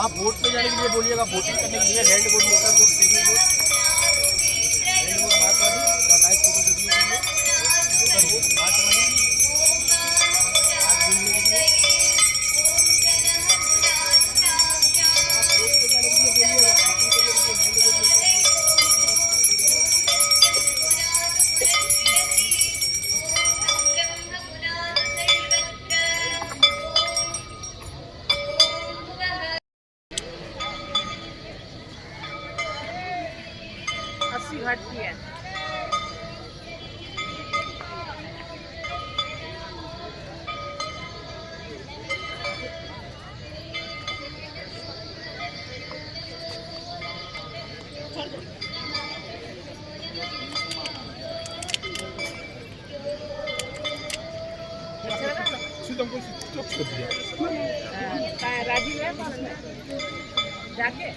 आप बोट पे जाने के लिए बोलिएगा, बोटिंग करने के लिए red boat, motor boat, semi boat, red boat हाथ वाली और लाइव फोटो वीडियो के लिए, मोटर बोट हाथ वाली हाथ घूमने के लिए। आप बोट पे जाने के लिए बोलिएगा, बोटिंग करने के लिए रेड बोट, मोटर बोट। अस्सी घाट की है। राजीव है पास में जाके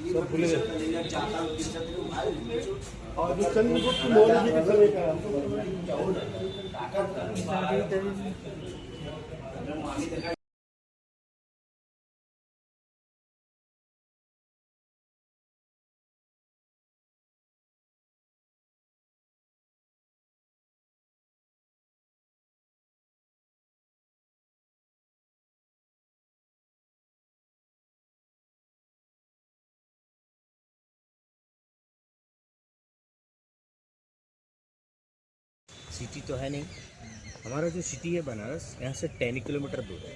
सब भूल गए और जो चंद्रगुप्त मौर्य जी के समय का सिटी तो है नहीं हमारा। जो सिटी है बनारस, यहाँ से 10 किलोमीटर दूर है।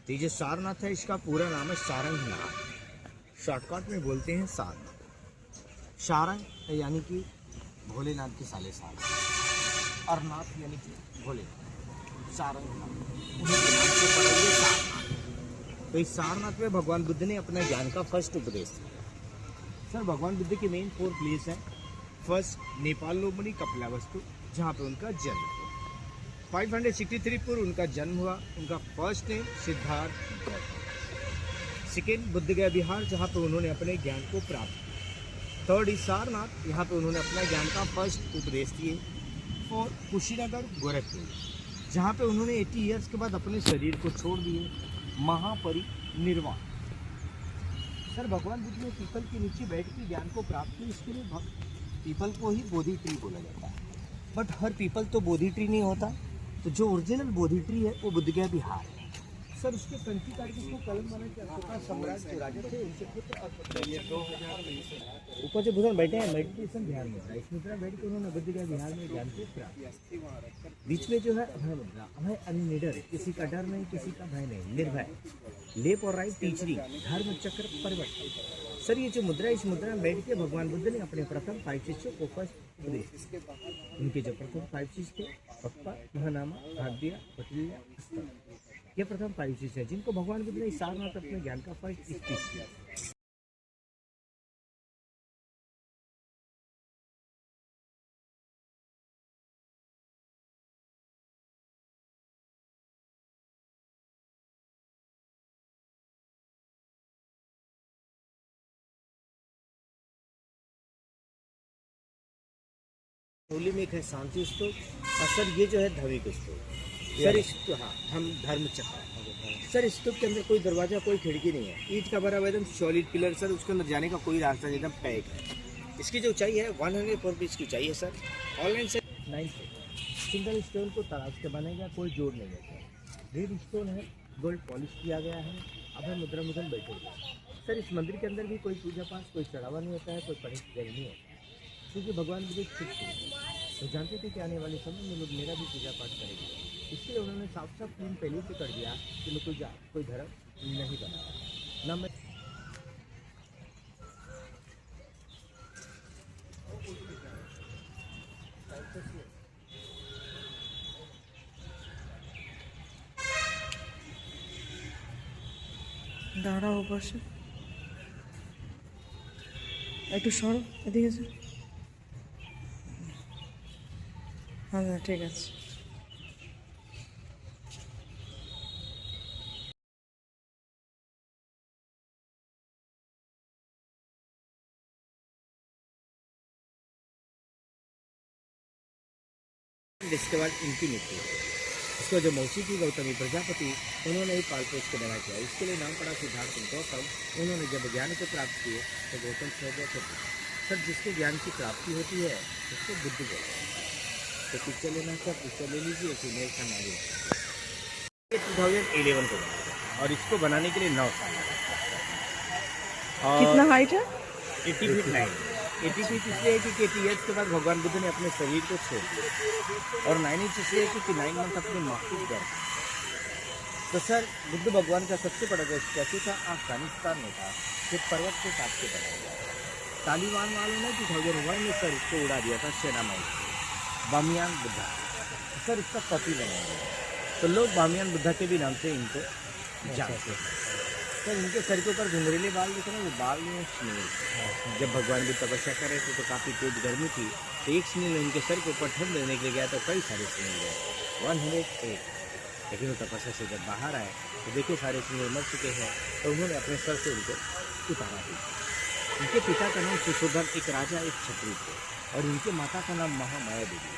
तो ये जो सारनाथ है, इसका पूरा नाम है सारंगनाथ, शॉर्टकट में बोलते हैं सारनाथ। सारंग यानी कि भोलेनाथ के साले साल, और नाथ यानी कि भोलेनाथ, सारंगनाथ उन्हीं के नाम से पड़ा ये सारनाथ। तो इस सारनाथ में भगवान बुद्ध ने अपना ज्ञान का फर्स्ट उपदेश दिया। सर, भगवान बुद्ध के मेन 4 प्लेस हैं। फर्स्ट, नेपाल लोमड़ी कपिलावस्तु, जहाँ पे उनका जन्म हुआ। 563 पूर्व उनका जन्म हुआ। उनका first name Siddharth Gautam. Second, Buddha गया बिहार, जहाँ पे उन्होंने अपने ज्ञान को प्राप्त किया। थर्ड इज सारनाथ, यहाँ पे उन्होंने अपना ज्ञान का फर्स्ट उपदेश दिए। फोर्थ, कुशीनगर गोरखपुर, जहाँ पे उन्होंने 80 ईयर्स के बाद अपने शरीर को छोड़ दिए, महापरिनिर्वाण। सर, भगवान बुद्ध ने पीपल के नीचे बैठ के ज्ञान को प्राप्त किया। इसके लिए पीपल को ही बोधि ट्री बोला जाता है। बट हर पीपल तो बोधि ट्री नहीं होता। तो जो ओरिजिनल बोधि ट्री है वो बुद्ध गया बिहार है। सर, उसके पंथी काट के उसको कलम बना के अशोका सम्राट जो राजा थे उनसे पुत्र ऊपर जो भूषण बैठे हैं, मेडिटेशन ध्यान मुद्रा, इस मुद्रा बैठ के उन्होंने बुद्ध गया बिहार में ज्ञान को प्राप्त। बीच में जो है अभय मुद्रा, अभय अनिडर, किसी का डर नहीं, किसी का भय नहीं, निर्भय। लेफ्ट और राइट टीचरी, धर्म चक्र परिवर्तन। सर ये जो मुद्रा, इस मुद्रा में बैठ के भगवान बुद्ध ने अपने प्रथम 5 शिष्यों को फर्स्ट उपदेश। उनके जो प्रथम 5 शिष्य थे, पप्पा, महानामा, भाग्य, पटिल्या, ये प्रथम 5 शिष्य है जिनको भगवान बुद्ध ने सारनाथ अपने ज्ञान का फर्स्ट स्पीच किया। होली में एक है शांति स्तूप और सर ये जो है धार्मिक स्तूप। सर इस हाँ हम धर्म चक्र। सर इस स्तूप के अंदर कोई दरवाजा, कोई खिड़की नहीं है, ईंट का बना हुआ एकदम सॉलिड पिलर। सर उसके अंदर जाने का कोई रास्ता नहीं, एकदम पैक है। इसकी जो ऊंचाई है 104 फीट की ऊंचाई है सर। ऑनलाइन से 9 फीट। सिंगल स्टोन को तराश के बनेगा, कोई जोड़ नहीं है। रेड स्टोन है, गोल्ड पॉलिश किया गया है। अब मुद्रा मुद्रण बैठे हुए सर। इस मंदिर के अंदर भी कोई पूजा पाठ, कोई चढ़ावा नहीं होता है, कोई परिचय नहीं होता है, क्योंकि भगवान बुद्ध खुद थे, तो जानते थे कि आने वाले समय में लोग मेरा भी पूजा पाठ करेंगे। इसलिए उन्होंने साफ साफ तीन पहले से कर दिया कि मैं कोई धर्म नहीं बना रहा ना मैं। দাঁড়াও বসে একটু সরো এদিকে যে। হ্যাঁ ঠিক আছে। इसके बाद इनकी मृत्यु। इसको जो मौसी थी गौतमी प्रजापति, उन्होंने ही पाल पोस के बना किया। इसके लिए नाम पड़ा सिद्धार्थ गौतम। उन्होंने जब ज्ञान को प्राप्त किए तो गौतम गौतम। सर जिसके ज्ञान की प्राप्ति होती है उसको बुद्ध बोलते हैं। तो पिक्चर लेना सर, पिक्चर ले लीजिए, फीमेल का नाम है। 2011 को बना और इसको बनाने के लिए 9 साल लगा। कितना हाइट है? 80 फीट 9। 80 फीट इसलिए है कि 80 ईयर्स के बाद भगवान बुद्ध ने अपने शरीर को छोड़ दिया, और 9 इंच इसलिए कि 9 मंथ अपनी माँ को गर्भ। तो सर बुद्ध भगवान का सबसे बड़ा जो स्टैचू था अफगानिस्तान में था, जो पर्वत के काट के बनाया गया था। तालिबान वालों ने 2001 में सर इसको उड़ा दिया था सेना में। बामियान बुद्धा सर इसका कॉपी बनाया गया, तो लोग बामियान बुद्धा के भी नाम से इनको जानते हैं। सर इनके सर के ऊपर घुंघरीले बाल दिख रहे हैं, वो बाल में स्नेल। जब भगवान बुद्ध तपस्या कर रहे थे तो काफ़ी तेज गर्मी थी, तो एक स्नेल उनके सर के ऊपर ठंड देने के लिए गया, तो कई सारे स्नेल गए 108। लेकिन वो तपस्या से जब बाहर आए तो देखिए सारे स्नेल मर चुके हैं, तो उन्होंने अपने सर से उनको उतारा दिया। उनके पिता का नाम सुशोधन, एक राजा एक क्षत्रिय थे, और उनके माता का नाम महामाया देवी।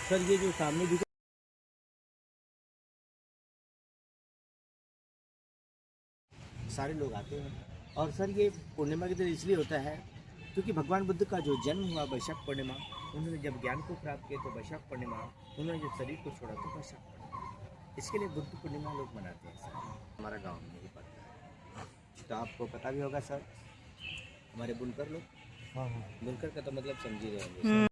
सर ये जो सामने भी सारे लोग आते हैं, और सर ये पूर्णिमा के दिन इसलिए होता है क्योंकि भगवान बुद्ध का जो जन्म हुआ वैशाख पूर्णिमा, उन्होंने जब ज्ञान को प्राप्त किया तो वैशाख पूर्णिमा, उन्होंने जब शरीर को छोड़ा तो वैशाख पूर्णिमा, इसके लिए बुद्ध पूर्णिमा लोग मनाते हैं। सर हमारा गाँव में ही पड़ता है, तो आपको पता भी होगा सर, हमारे बुनकर लोग। हाँ हाँ, बुनकर का तो मतलब समझ ही रहे होंगे।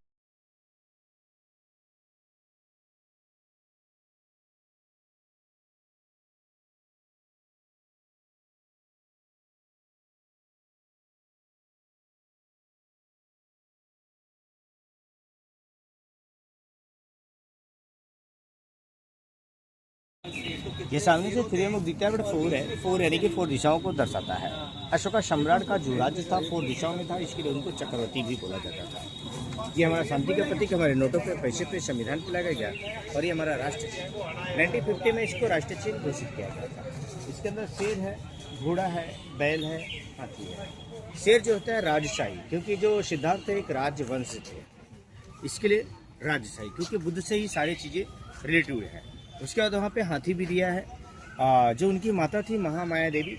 ये सामने से त्रिमुख दिखता है, बट 4 है। 4 यानी कि 4 दिशाओं को दर्शाता है। अशोका सम्राट का जो राज्य था 4 दिशाओं में था, इसके लिए उनको चक्रवर्ती भी बोला जाता था। ये हमारा शांति का प्रतीक हमारे नोटों पे, पैसे पे, संविधान पे लगाया गया, और ये हमारा राष्ट्र चिन्ह। 1950 में इसको राष्ट्रीय चिन्ह घोषित किया गया था। इसके अंदर शेर है, घोड़ा है, बैल है, हाथी है। शेर जो होता है राजशाही, क्योंकि जो सिद्धार्थ एक राजवंश थे, इसके लिए राजशाही, क्योंकि बुद्ध से ही सारी चीज़ें रिलेटिव है। उसके बाद वहाँ पे हाथी भी दिया है। जो उनकी माता थी महामाया देवी,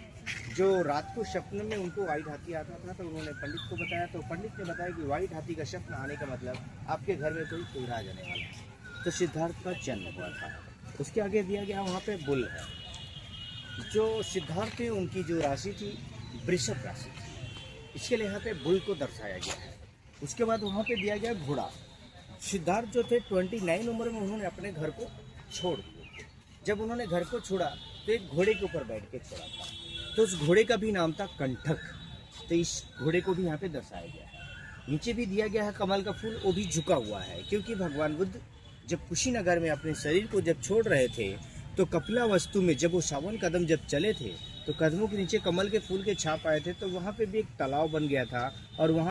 जो रात को स्वप्न में उनको वाइट हाथी आता था, तो उन्होंने पंडित को बताया, तो पंडित ने बताया कि वाइट हाथी का स्वप्न आने का मतलब आपके घर में कोई कोहरा जाने वाला है। तो सिद्धार्थ का जन्म हुआ था। उसके आगे दिया गया वहाँ पे बुल है। जो सिद्धार्थ थे उनकी जो राशि थी वृषभ राशि थी, इसके लिए यहाँ पे बुल को दर्शाया गया है। उसके बाद वहाँ पे दिया गया घोड़ा। सिद्धार्थ जो थे 29 उम्र में उन्होंने अपने घर को छोड़ दिया। जब उन्होंने घर को छोड़ा तो एक घोड़े के ऊपर बैठ के छोड़ा था, तो उस घोड़े का भी नाम था कंठक। तो इस घोड़े को भी यहाँ पे दर्शाया गया है। नीचे भी दिया गया है कमल का फूल, वो भी झुका हुआ है, क्योंकि भगवान बुद्ध जब कुशीनगर में अपने शरीर को जब छोड़ रहे थे, तो कपिला वस्तु में जब वो 52 कदम जब चले थे, तो कदमों के नीचे कमल के फूल के छाप आए थे, तो वहाँ पे भी एक तालाब बन गया था। और वहाँ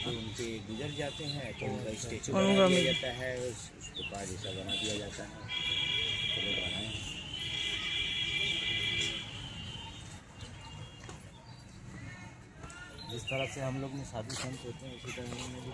तो उनके गुजर जाते हैं, तो उनका स्टेचू बना दिया जाता है, उसको पा जैसा बना दिया जाता है। तो लोग बनाए हैं। जिस तरह से हम लोग में साधु संत होते हैं, उसी तरह में भी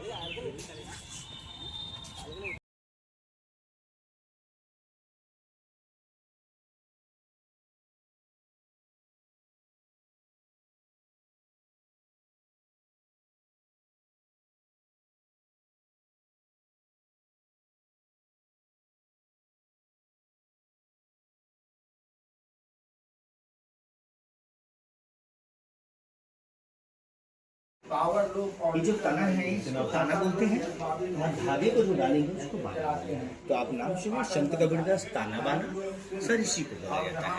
ये जो तना है, इसको ताना बोलते हैं, और धागे को जो डालेंगे उसको बाना बोलते हैं। तो आप नाम सुनिए, संत कबीरदास ताना बाना। सर इसी को बोला जाता है।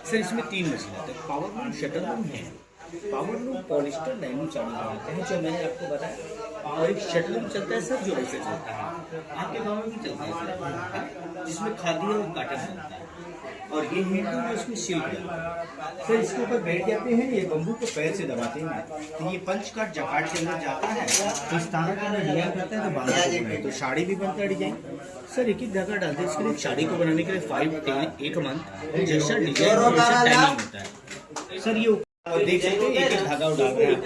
सर इसमें 3 मशीन होते हैं, पावर लूम, शटर लूम है। Power loom polyester nylon sari बनाते हैं, जो मैंने आपको बताया। और एक शटर लूम चलता है सर, जो ऐसे चलता है, आपके गाँव में भी चलता है सर, जिसमें खादी और काटन बनता है। और ये हैंडलूम है, इसमें सिल्क है। फिर इसके ऊपर बैठ जाते हैं, ये बम्बू को पैर से दबाते हैं, तो ये पंच कट जकाट के अंदर जाता है, तो इस ताना के अंदर डिजाइन करता है, तो बांधा है, तो साड़ी भी बनता है डिजाइन। सर एक धागा डालते हैं, इसके लिए साड़ी को बनाने के लिए 1 मंथ जैसा डिजाइन वैसा टाइमिंग होता है। सर ये और देख सकते हैं, एक धागा डाल रहे हैं।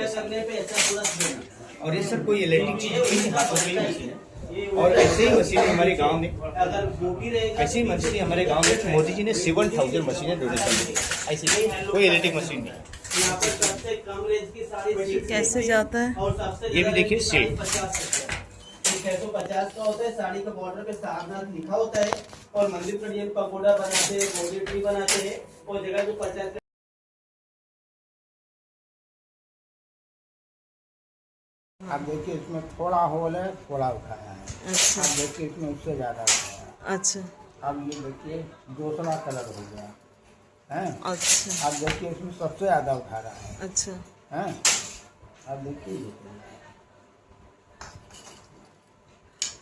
और ये सर कोई इलेक्ट्रिक चीज नहीं, हाथों से ही मशीन है। और ऐसे ही मशीनें हमारे गांव में, ऐसी मशीनें हमारे गांव में मोदी जी ने 7000 मशीनें डोनेशन दी। ऐसी कोई इलेक्ट्रिक मशीन नहीं। कैसे जाता है? ये भी देखिए सिल्क। 650 का होता है, साड़ी का बॉर्डर पे सारनाथ लिखा होता है, और मंदिर पर ये पगोड़ा बनाते हैं, मोदी ट्री बनाते हैं, और जगह जो 50 अब देखिए इसमें थोड़ा होल है, थोड़ा उठाया है। अच्छा अब देखिए इसमें उससे ज़्यादा उठाया। अच्छा अब ये देखिए दूसरा कलर हो गया है। अच्छा अब देखिए इसमें सबसे ज़्यादा उठा रहा है। अच्छा। हैं? अब देखिए ये।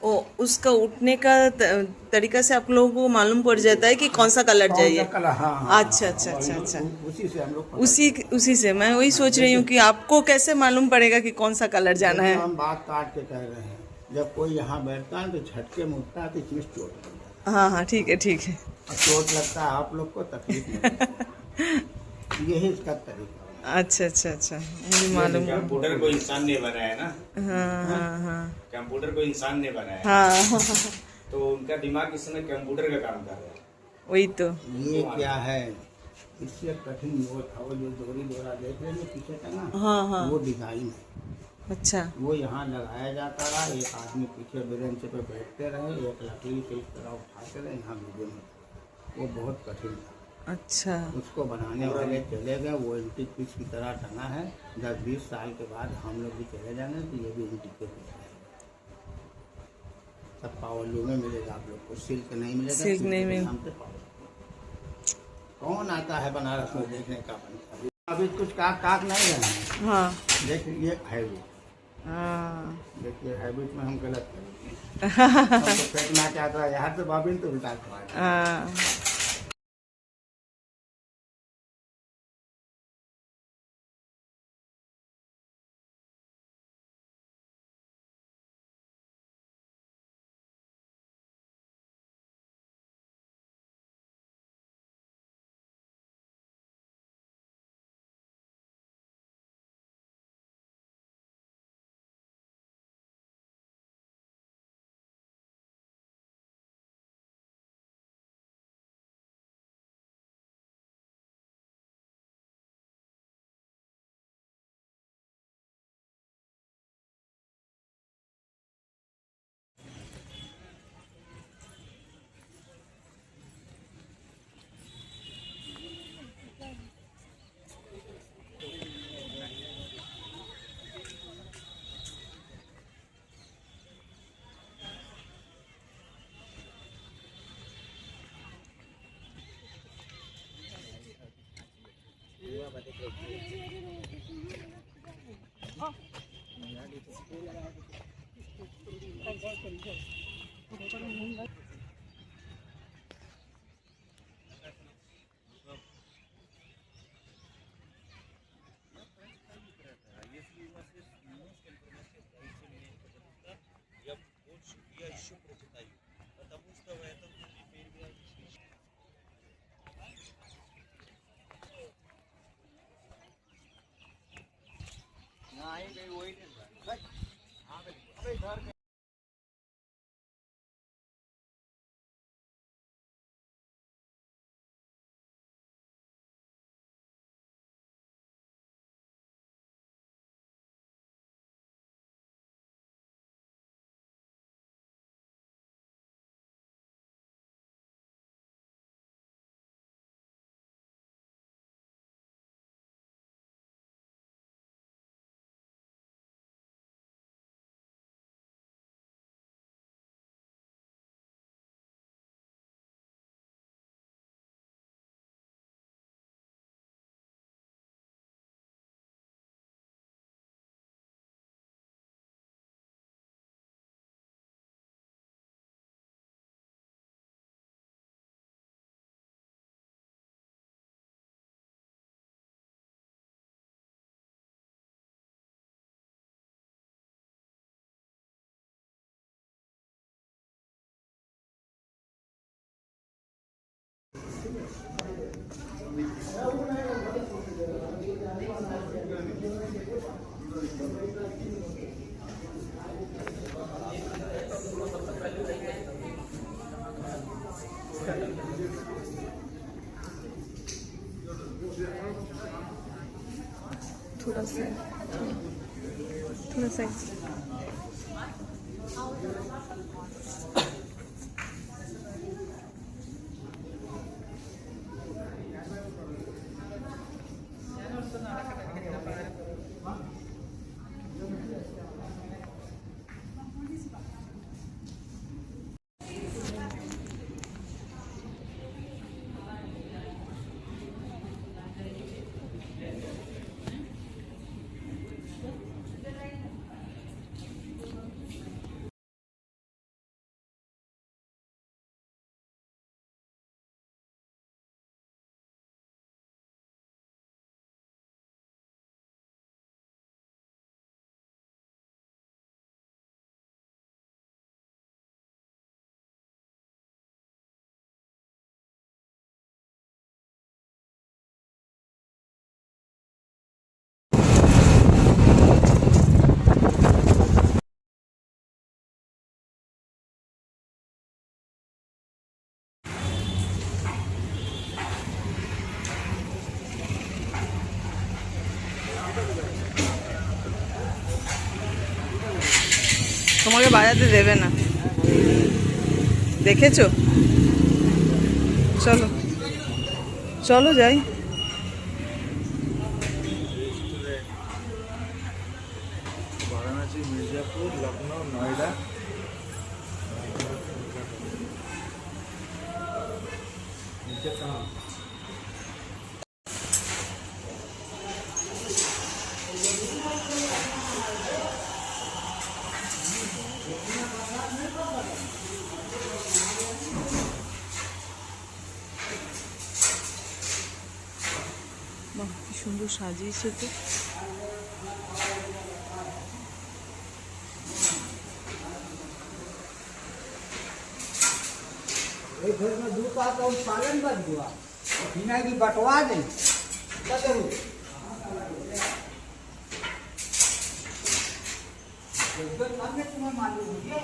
ओ उसका उठने का तरीका से आप लोगों को मालूम पड़ जाता है कि कौन सा कलर चाहिए। कलर, हाँ, हाँ, अच्छा हाँ, अच्छा हाँ, अच्छा अच्छा। उसी से हम लोग उसी से मैं वही सोच रही हूँ कि आपको कैसे मालूम पड़ेगा कि कौन सा कलर जाना है। हम बात काट के कह रहे हैं, जब कोई यहाँ बैठता है तो झटके में उठता है, तो इसमें चोट लग जाती है। हाँ हाँ ठीक है ठीक है। और चोट लगता है, आप लोग को तकलीफ नहीं। यही इसका तरीका है। अच्छा अच्छा अच्छा, मुझे मालूम। कंप्यूटर को इंसान ने बनाया ना। हाँ हाँ हाँ कंप्यूटर को इंसान ने बनाया, हाँ तो उनका दिमाग इस समय कंप्यूटर का काम कर रहा है। वही तो। ये क्या है, इससे कठिन वो था, वो जो दोरी डोरा देख रहे हैं पीछे का ना, हाँ हाँ वो डिजाइन है। अच्छा वो यहाँ लगाया जाता रहा, एक आदमी पीछे बेंच पे बैठते रहे, एक लकड़ी से इस तरह उठाते रहे, यहाँ वीडियो में। वो बहुत कठिन था। अच्छा उसको बनाने वाले चले गए, वो एंटीक पीस की तरह टना है। 10-20 साल के बाद हम लोग भी चले जाएंगे तो ये भी एंटीक के पीस है। सब पावरलूम में मिलेगा आप लोग को, सिल्क नहीं मिलेगा। सिल्क नहीं मिलेगा। नाम से पावरलूम। कौन आता है बनारस में देखने का बनता? अभी कुछ काक नहीं रहे हैं। हाँ देखिए ये हैबिट, हाँ देखिए हैबिट में हम गलत करेंगे। हम तो फेंकना चाहता है यहाँ से बाबिन, तो उल्टा हाँ थोड़ा सा थोड़ा सा তোমাকে বাজাতে দেবে না, দেখেছো? চলো চলো যাই। वाराणसी, मिर्जापुर, लखनऊ, नोएडा, नीचे कहाँ? বাহ, কি সুন্দর সাজিয়েছে তো। एक घर में दूध का तो पालन कर हुआ बिना की बटवा दे क्या करूँ तुम्हें मालूम मुझे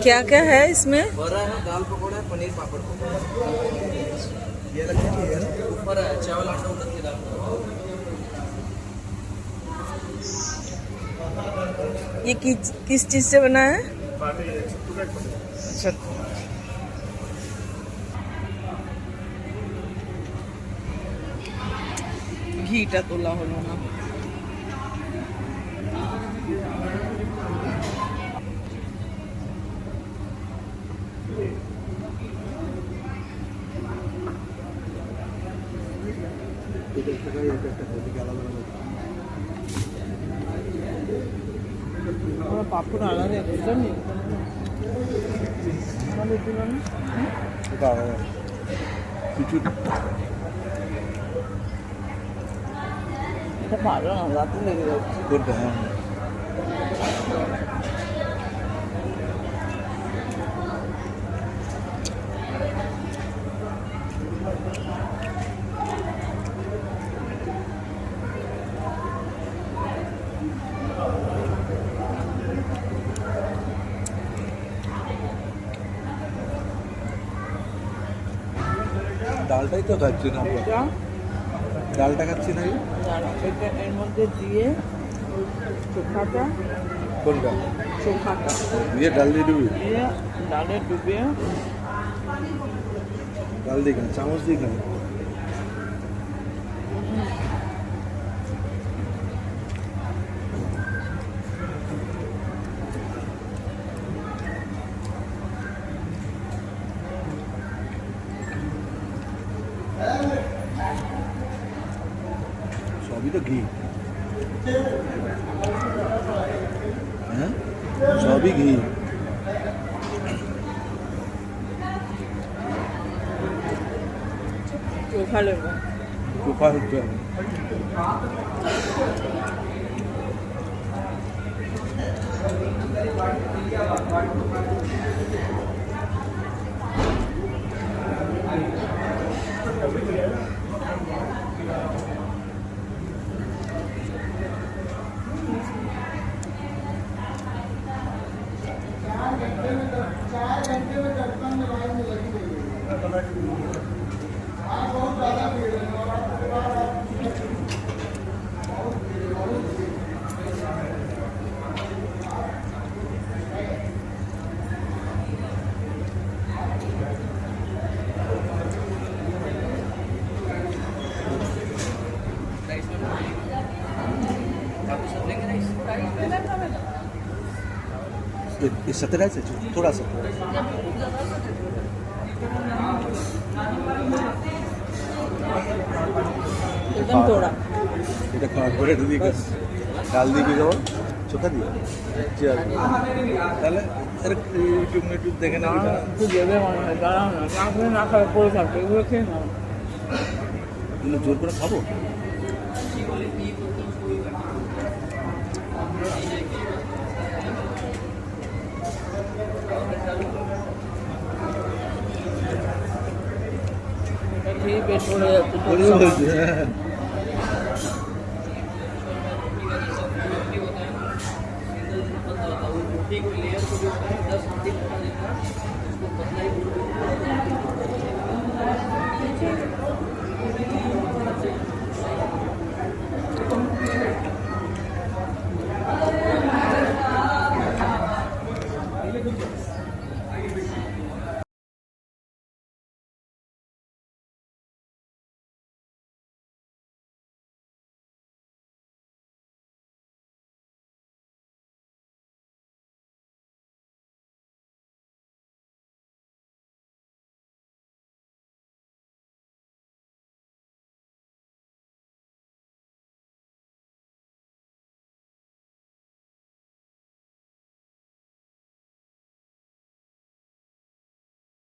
क्या क्या है इसमें? बड़ा है, दाल पकौड़ा है, पनीर पापड़ पकौड़ा ये ऊपर है चावल आटा उड़द की दाल। ये किस चीज से बना है? अच्छा। ঘিটা তোলা হলো না। আমরা পাপড় আলাদা বুঝলাম না আমাদের দিল না কিছু এটা ভালো না রাতে লেগে যাচ্ছে করতে হ্যাঁ ডালটাই তো খাচ্ছি না আমরা এটা ডালটা খাচ্ছি না এটা এর মধ্যে দিয়ে চোখাটা কোনটা চোখাটা দিয়ে ডাল দিয়ে ডুবি দিয়ে ডালে ডুবিয়ে ডাল দিয়ে খান চামচ দিয়ে খান সবই তো ঘি হ্যাঁ সবই ঘি চোখা লেবু চোখা হচ্ছে ये सत्रह से थोड़ा सा একদম তোড়া এটা খাওয়া করে দিবি ডাল দিবি যেমন চোখা দিয়ে তাহলে ইউটিউব দেখে না একটু দেবে মনে হয় দাঁড়াও না আপনি না খাবে পড়ে থাকবে এগুলো খেয়ে নাও জোর করে খাবো খেয়ে পেট ভরে যাচ্ছে एक लेयर को जो है 10 मिनट बना देता है इसको पतला ही